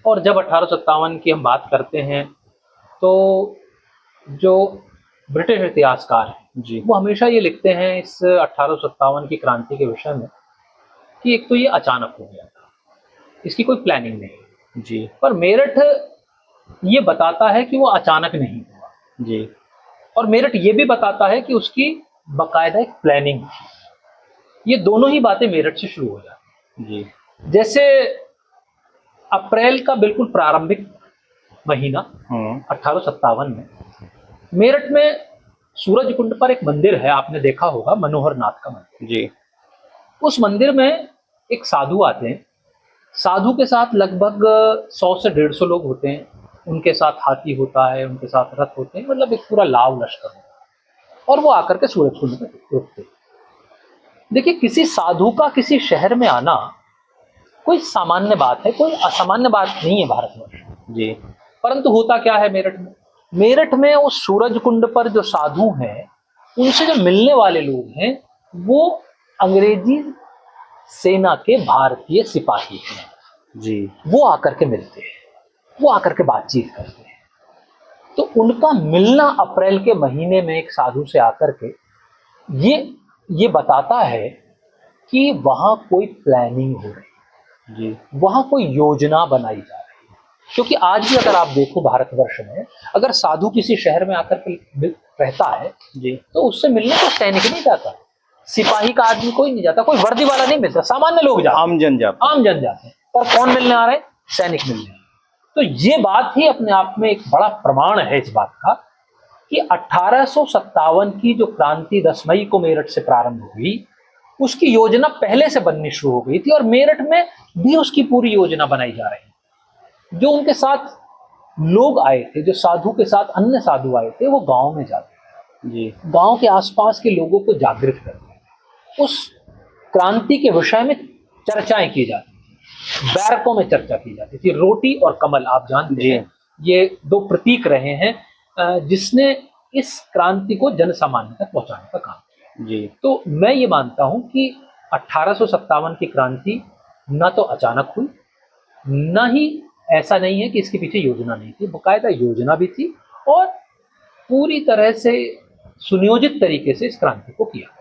और जब 1857 की हम बात करते हैं तो जो ब्रिटिश इतिहासकार हैं जी वो हमेशा ये लिखते हैं इस 1857 की क्रांति के विषय में कि एक तो ये अचानक हो गया था, इसकी कोई प्लानिंग नहीं। जी पर मेरठ ये बताता है कि वो अचानक नहीं हुआ, जी और मेरठ ये भी बताता है कि उसकी बाकायदा एक प्लानिंग थी। ये दोनों ही बातें मेरठ से शुरू हो जाती जी हैं। जैसे अप्रैल का बिल्कुल प्रारंभिक महीना 1857 में मेरठ में सूरज कुंड पर एक मंदिर है, आपने देखा होगा, मनोहर नाथ का मंदिर। जी उस मंदिर में एक साधु आते हैं। साधु के साथ लगभग 100 से 150 लोग होते हैं। उनके साथ हाथी होता है, उनके साथ रथ होते हैं, मतलब एक पूरा लाव लश्कर होता है, और वो आकर के सूरज कुंड में रुकते हैं। देखिए, किसी साधु का किसी शहर में आना कोई सामान्य बात है, कोई असामान्य बात नहीं है भारतवर्ष में। जी परंतु होता क्या है मेरठ में? मेरठ में उस सूरज कुंड पर जो साधु हैं, उनसे जो मिलने वाले लोग हैं, वो अंग्रेजी सेना के भारतीय सिपाही हैं। जी वो आकर के मिलते हैं, वो आकर के बातचीत करते हैं। तो उनका मिलना अप्रैल के महीने में एक साधु से आकर के ये ये बताता है कि वहां कोई प्लानिंग हो रही है, जी वहां कोई योजना बनाई जा रही है। क्योंकि आज भी अगर आप देखो भारतवर्ष में, अगर साधु किसी शहर में आकर के रहता है जी तो उससे मिलने को सैनिक नहीं जाता, सिपाही का आदमी कोई नहीं जाता, कोई वर्दी वाला नहीं मिलता, सामान्य लोग जाते, आम जन जाता आम जन जाते हैं। पर कौन मिलने आ रहे हैं? सैनिक मिलने आ रहे हैं। तो ये बात ही अपने आप में एक बड़ा प्रमाण है इस बात का कि 1857 की जो क्रांति 10 मई को मेरठ से प्रारंभ हुई, उसकी योजना पहले से बननी शुरू हो गई थी, और मेरठ में भी उसकी पूरी योजना बनाई जा रही है। जो उनके साथ लोग आए थे, जो साधु के साथ अन्य साधु आए थे, वो गांव में जाते थे, जी गांव के आसपास के लोगों को जागृत करते थे, उस क्रांति के विषय में चर्चाएं की जाती थी, बैरकों में चर्चा की जाती थी। रोटी और कमल आप जानते जी हैं, ये दो प्रतीक रहे हैं जिसने इस क्रांति को जन सामान्य तक पहुंचाने का काम किया। जी तो मैं ये मानता हूं कि 1857 की क्रांति न तो अचानक हुई, न ही ऐसा नहीं है कि इसके पीछे योजना नहीं थी, बाकायदा योजना भी थी, और पूरी तरह से सुनियोजित तरीके से इस क्रांति को किया।